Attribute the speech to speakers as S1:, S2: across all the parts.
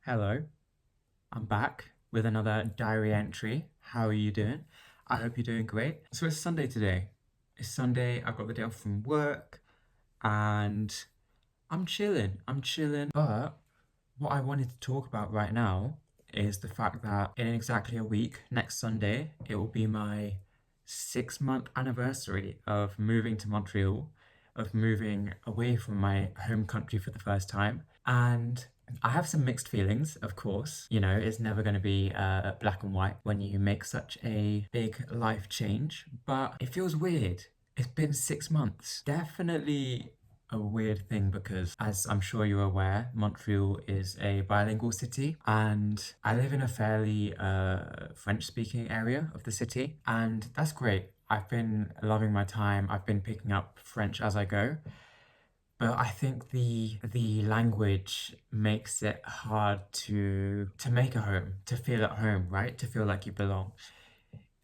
S1: Hello, I'm back with another diary entry. How are you doing? I hope you're doing great. So it's Sunday today. It's Sunday, I've got the day off from work and I'm chilling. But what I wanted to talk about right now is the fact that in exactly a week, next Sunday, it will be my 6 month anniversary of moving to Montreal, of moving away from my home country for the first time. And I have some mixed feelings, of course. You know, it's never going to be black and white when you make such a big life change, but it feels weird. It's been 6 months. Definitely a weird thing because, as I'm sure you're aware, Montreal is a bilingual city, and I live in a fairly French speaking area of the city, and that's great. I've been loving my time, I've been picking up French as I go. But I think the language makes it hard to make a home, to feel at home, right? To feel like you belong.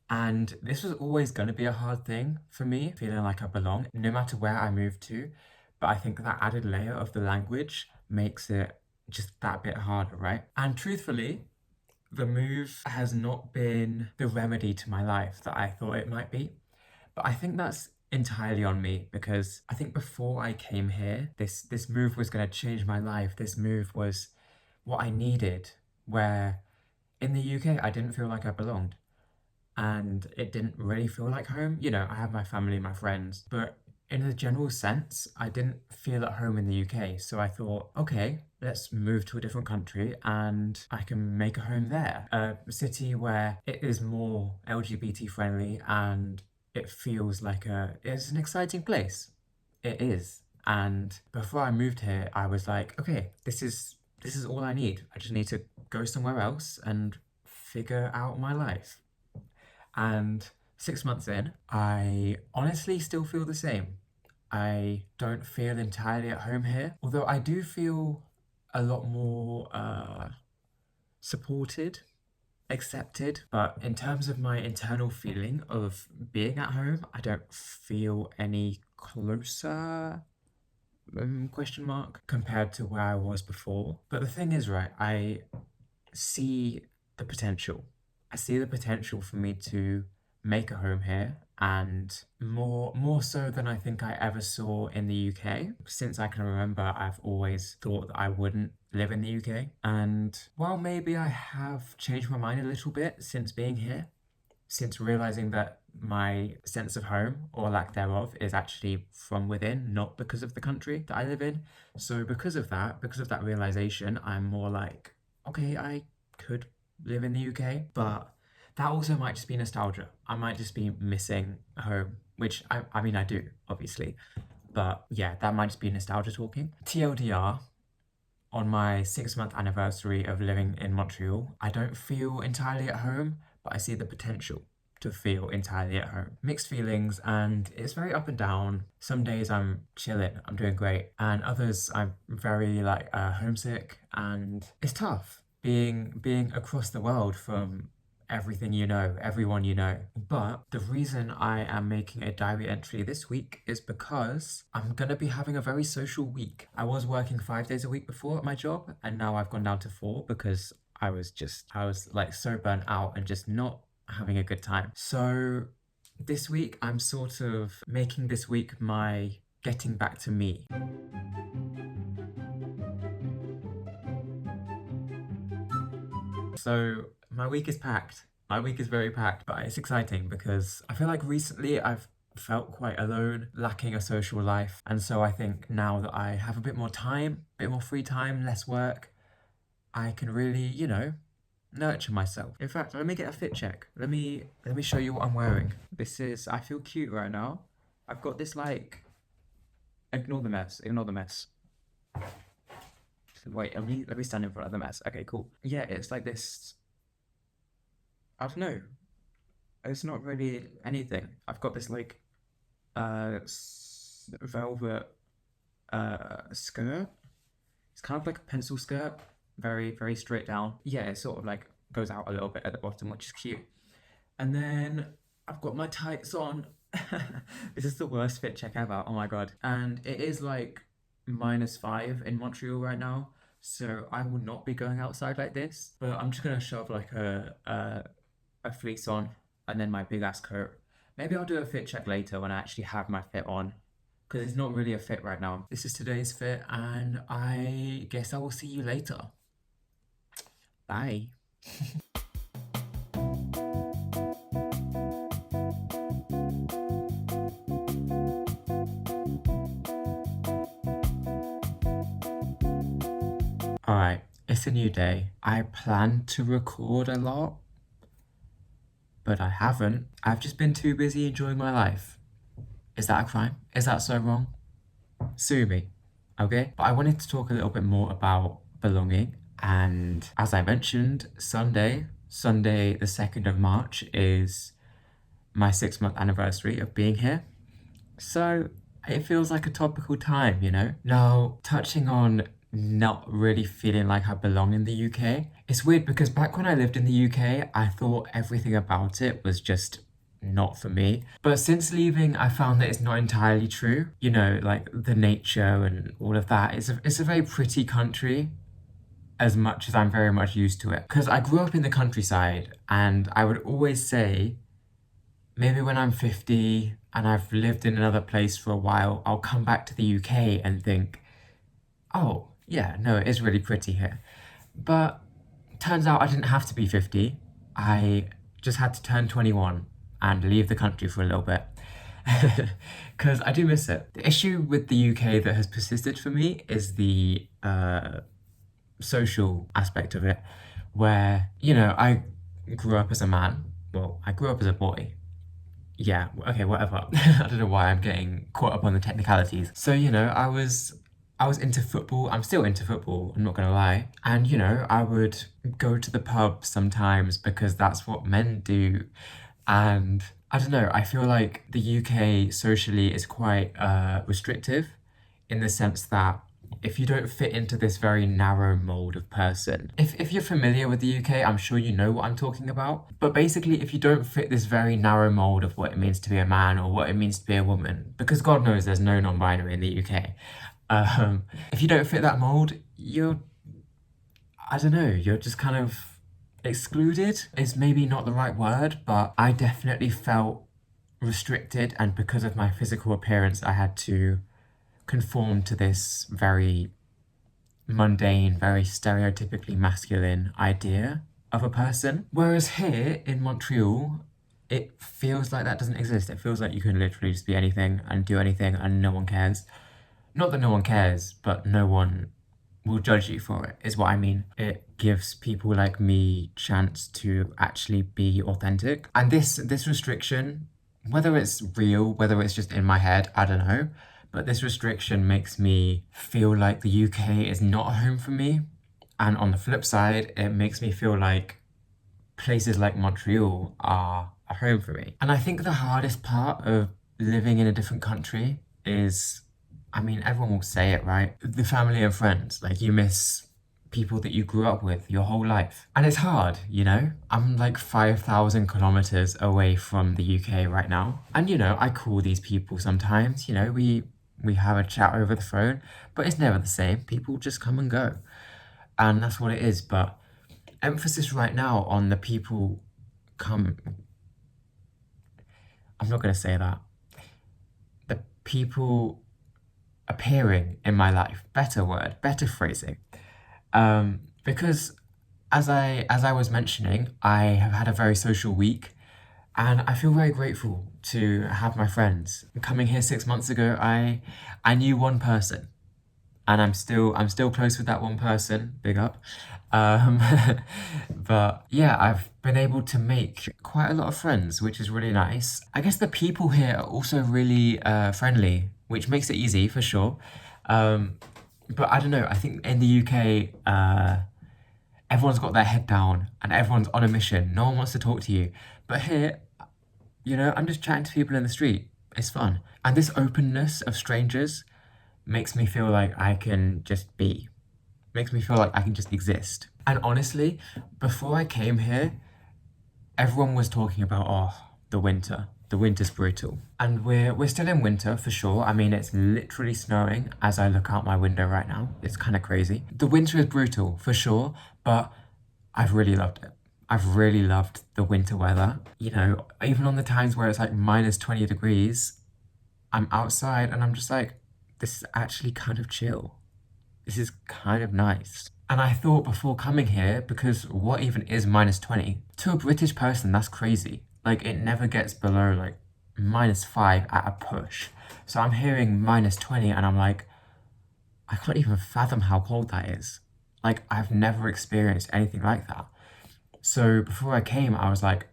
S1: And this was always going to be a hard thing for me, feeling like I belong, no matter where I move to. But I think that added layer of the language makes it just that bit harder, right? And truthfully, the move has not been the remedy to my life that I thought it might be. But I think that's entirely on me because I think before I came here, this move was going to change my life. This move was what I needed, where in the UK I didn't feel like I belonged and it didn't really feel like home. You know, I have my family, my friends, but in a general sense, I didn't feel at home in the UK. So I thought, okay, let's move to a different country and I can make a home there. A city where it is more LGBT friendly and it feels like it's an exciting place. It is. And before I moved here, I was like, okay, this is all I need. I just need to go somewhere else and figure out my life. And 6 months in, I honestly still feel the same. I don't feel entirely at home here, although I do feel a lot more supported, accepted. But in terms of my internal feeling of being at home, I don't feel any closer question mark compared to where I was before. But the thing is, right, I see the potential. I see the potential for me to make a home here and more so than I think I ever saw in the UK. Since I can remember, I've always thought that I wouldn't live in the UK. And while maybe I have changed my mind a little bit since being here, since realizing that my sense of home or lack thereof is actually from within, not because of the country that I live in. So because of that realization, I'm more like, okay, I could live in the UK, but that also might just be nostalgia. I might just be missing home, which I mean, I do, obviously. But yeah, that might just be nostalgia talking. TLDR, on my 6 month anniversary of living in Montreal, I don't feel entirely at home, but I see the potential to feel entirely at home. Mixed feelings, and it's very up and down. Some days I'm chilling, I'm doing great, and others I'm very like homesick, and it's tough being across the world from everything you know, everyone you know. But the reason I am making a diary entry this week is because I'm gonna be having a very social week. I was working 5 days a week before at my job, and now I've gone down to four because I was like so burnt out and just not having a good time. So this week I'm sort of making this week my getting back to me. So my week is packed. My week is very packed, but it's exciting because I feel like recently I've felt quite alone, lacking a social life. And so I think now that I have a bit more time, a bit more free time, less work, I can really, nurture myself. In fact, let me get a fit check. Let me show you what I'm wearing. I feel cute right now. I've got this like ignore the mess, ignore the mess. Wait, let me stand in front of the mess. Okay, cool. Yeah, it's like this. I don't know. It's not really anything. I've got this like velvet skirt. It's kind of like a pencil skirt, very very straight down. Yeah, it sort of like goes out a little bit at the bottom, which is cute. And then I've got my tights on. This is the worst fit check ever. Oh my god. And it is like -5 in Montreal right now. So I will not be going outside like this, but I'm just gonna shove like a fleece on and then my big ass coat. Maybe I'll do a fit check later when I actually have my fit on, because it's not really a fit right now. This is today's fit, and I guess I will see you later. Bye. Alright, it's a new day. I planned to record a lot, but I haven't. I've just been too busy enjoying my life. Is that a crime? Is that so wrong? Sue me, okay? But I wanted to talk a little bit more about belonging. And as I mentioned, Sunday the 2nd of March is my 6 month anniversary of being here. So it feels like a topical time, you know? Now, touching on not really feeling like I belong in the UK, it's weird because back when I lived in the UK, I thought everything about it was just not for me. But since leaving, I found that it's not entirely true. You know, like the nature and all of that. It's a very pretty country as much as I'm very much used to it. Because I grew up in the countryside and I would always say, maybe when I'm 50 and I've lived in another place for a while, I'll come back to the UK and think, oh, yeah, no, it is really pretty here. But turns out I didn't have to be 50. I just had to turn 21 and leave the country for a little bit. Because I do miss it. The issue with the UK that has persisted for me is the social aspect of it, where, you know, I grew up as a man. Well, I grew up as a boy. Yeah, okay, whatever. I don't know why I'm getting caught up on the technicalities. So, you know, I was into football. I'm still into football, I'm not gonna lie. And, you know, I would go to the pub sometimes because that's what men do. And I don't know, I feel like the UK socially is quite restrictive in the sense that if you don't fit into this very narrow mold of person, if you're familiar with the UK, I'm sure you know what I'm talking about. But basically, if you don't fit this very narrow mold of what it means to be a man or what it means to be a woman, because God knows there's no non-binary in the UK, if you don't fit that mold, I don't know, you're just kind of excluded is maybe not the right word, but I definitely felt restricted, and because of my physical appearance, I had to conform to this very mundane, very stereotypically masculine idea of a person. Whereas here in Montreal, it feels like that doesn't exist. It feels like you can literally just be anything and do anything and no one cares. Not that no one cares, but no one will judge you for it, is what I mean. It gives people like me chance to actually be authentic. And this restriction, whether it's real, whether it's just in my head, I don't know. But this restriction makes me feel like the UK is not a home for me. And on the flip side, it makes me feel like places like Montreal are a home for me. And I think the hardest part of living in a different country is, I mean, everyone will say it, right? The family and friends. Like, you miss people that you grew up with your whole life. And it's hard, you know? I'm like 5,000 kilometers away from the UK right now. And, you know, I call these people sometimes, you know, we have a chat over the phone, but it's never the same. People just come and go. And that's what it is. But emphasis right now on the people come. I'm not going to say that. The people appearing in my life. Better word, better phrasing. Because as I was mentioning, I have had a very social week, and I feel very grateful to have my friends. Coming here 6 months ago, I knew one person, and I'm still close with that one person. Big up. Um, but yeah, I've been able to make quite a lot of friends, which is really nice. I guess the people here are also really friendly, which makes it easy for sure. Um, but I don't know. I think in the UK, everyone's got their head down and everyone's on a mission. No one wants to talk to you. But here, you know, I'm just chatting to people in the street. It's fun. And this openness of strangers makes me feel like I can just be, makes me feel like I can just exist. And honestly, before I came here, everyone was talking about, oh, the winter. The winter's brutal. And we're still in winter for sure. I mean, it's literally snowing as I look out my window right now. It's kind of crazy. The winter is brutal for sure, but I've really loved it. I've really loved the winter weather. You know, even on the times where it's like minus 20 degrees, I'm outside and I'm just like, this is actually kind of chill. This is kind of nice. And I thought before coming here, because what even is minus 20? To a British person, that's crazy. Like, it never gets below like -5 at a push. So I'm hearing minus 20 and I'm like, I can't even fathom how cold that is. Like, I've never experienced anything like that. So before I came, I was like,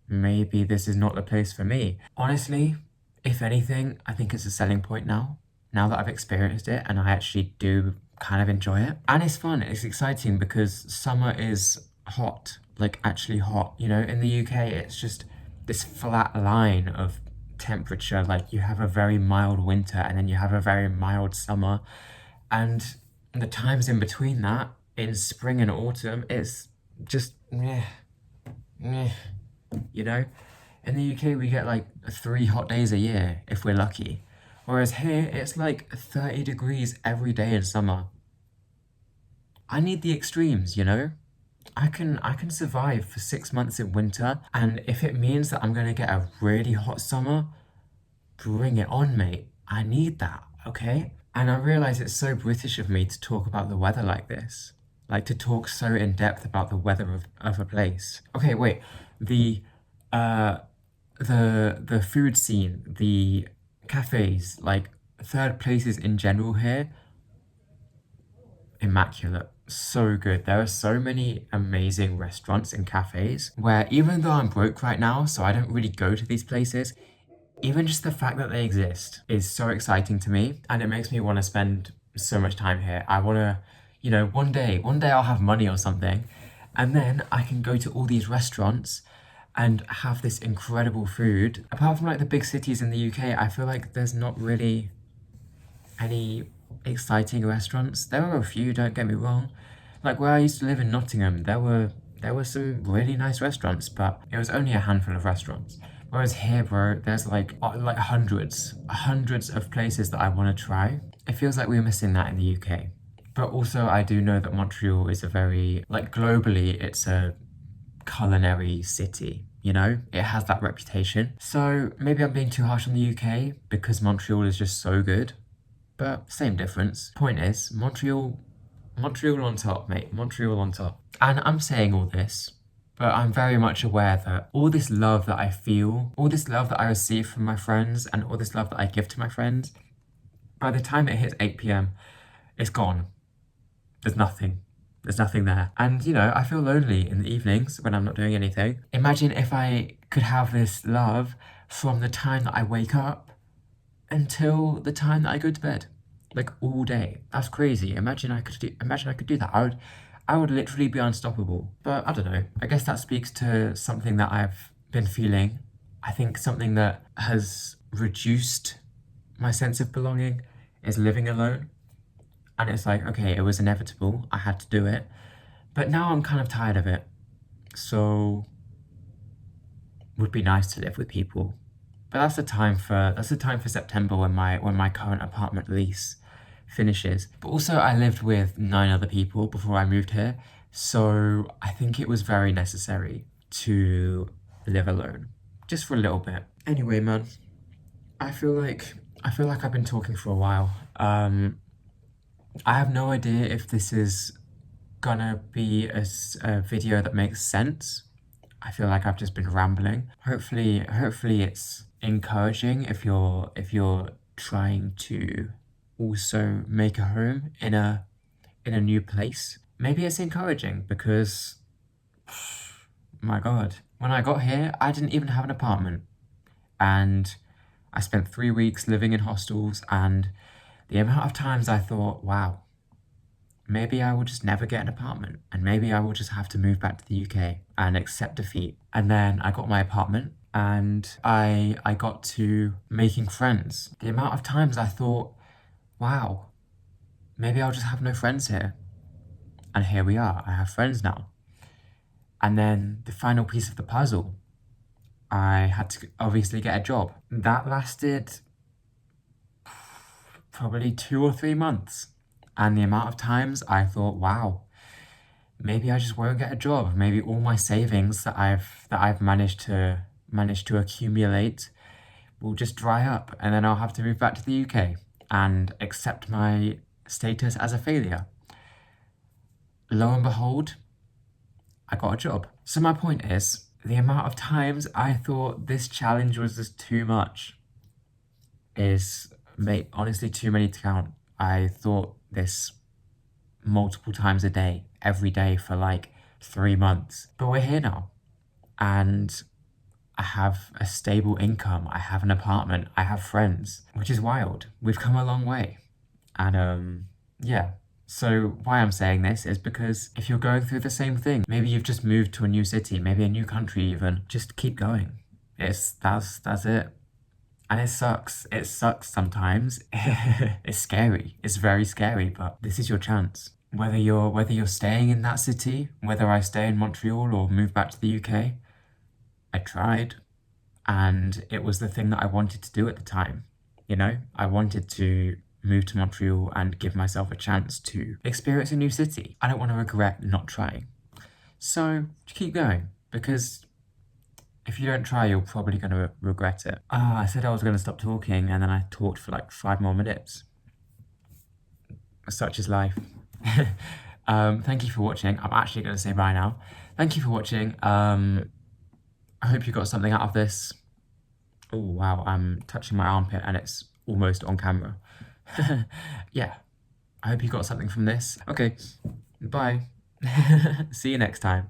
S1: maybe this is not the place for me. Honestly, if anything, I think it's a selling point now. Now that I've experienced it and I actually do kind of enjoy it. And it's fun, it's exciting because summer is hot, like actually hot. You know, in the UK, it's just this flat line of temperature. Like you have a very mild winter and then you have a very mild summer. And the times in between that, in spring and autumn, it's just meh, meh, you know? In the UK, we get like 3 hot days a year if we're lucky. Whereas here, it's like 30 degrees every day in summer. I need the extremes, you know? I can survive for 6 months in winter, and if it means that I'm gonna get a really hot summer, bring it on, mate. I need that, okay? And I realize it's so British of me to talk about the weather like this. Like to talk so in depth about the weather of a place. Okay, wait. The uh the food scene, the cafes, like third places in general here, immaculate. So good. There are so many amazing restaurants and cafes where even though I'm broke right now, so I don't really go to these places, even just the fact that they exist is so exciting to me and it makes me want to spend so much time here. I want to, you know, one day I'll have money or something and then I can go to all these restaurants and have this incredible food. Apart from like the big cities in the UK, I feel like there's not really any exciting restaurants. There are a few, don't get me wrong. Like where I used to live in Nottingham, there were some really nice restaurants, but it was only a handful of restaurants. Whereas here, bro, there's like hundreds of places that I want to try. It feels like we're missing that in the UK. But also, I do know that Montreal is a very, like globally, it's a culinary city. You know, it has that reputation. So maybe I'm being too harsh on the UK because Montreal is just so good, but same difference. Point is, Montreal on top, mate. Montreal on top. And I'm saying all this, but I'm very much aware that all this love that I feel, all this love that I receive from my friends, and all this love that I give to my friends, by the time it hits 8 p.m., it's gone. There's nothing. There's nothing there. And, you know, I feel lonely in the evenings when I'm not doing anything. Imagine if I could have this love from the time that I wake up until the time that I go to bed, like all day. That's crazy. Imagine I could do that. I would literally be unstoppable. But I don't know. I guess that speaks to something that I've been feeling. I think something that has reduced my sense of belonging is living alone. And it's like, okay, it was inevitable. I had to do it. But now I'm kind of tired of it. So would be nice to live with people. But that's the time for September when my current apartment lease finishes. But also I lived with 9 other people before I moved here, so I think it was very necessary to live alone. Just for a little bit. Anyway, man, I feel like I've been talking for a while. I have no idea if this is gonna be a video that makes sense. I feel like I've just been rambling. Hopefully it's encouraging if you're trying to also make a home in a new place. Maybe it's encouraging because my God, when I got here, I didn't even have an apartment. And I spent 3 weeks living in hostels and the amount of times I thought, wow, maybe I will just never get an apartment and maybe I will just have to move back to the UK and accept defeat. And then I got my apartment and I got to making friends. The amount of times I thought, wow, maybe I'll just have no friends here. And here we are, I have friends now. And then the final piece of the puzzle, I had to obviously get a job. That lasted probably 2 or 3 months. And the amount of times I thought, wow, maybe I just won't get a job. Maybe all my savings that I've managed to accumulate will just dry up, and then I'll have to move back to the UK and accept my status as a failure. Lo and behold, I got a job. So my point is, the amount of times I thought this challenge was just too much is, mate, honestly too many to count. I thought this multiple times a day, every day for like 3 months. But we're here now, and I have a stable income, I have an apartment, I have friends, which is wild. We've come a long way. And yeah. So why I'm saying this is because if you're going through the same thing, maybe you've just moved to a new city, maybe a new country even, just keep going. That's it. And it sucks. It sucks sometimes. It's scary. It's very scary, but this is your chance. Whether you're staying in that city, whether I stay in Montreal or move back to the UK, I tried, and it was the thing that I wanted to do at the time. I wanted to move to Montreal and give myself a chance to experience a new city. I don't want to regret not trying. So just keep going, because if you don't try, you're probably going to regret it. I said I was going to stop talking, and then I talked for like 5 more minutes. Such is life. Thank you for watching. I'm actually going to say bye now. Thank you for watching. I hope you got something out of this. Oh, wow, I'm touching my armpit and it's almost on camera. Yeah, I hope you got something from this. Okay, bye. See you next time.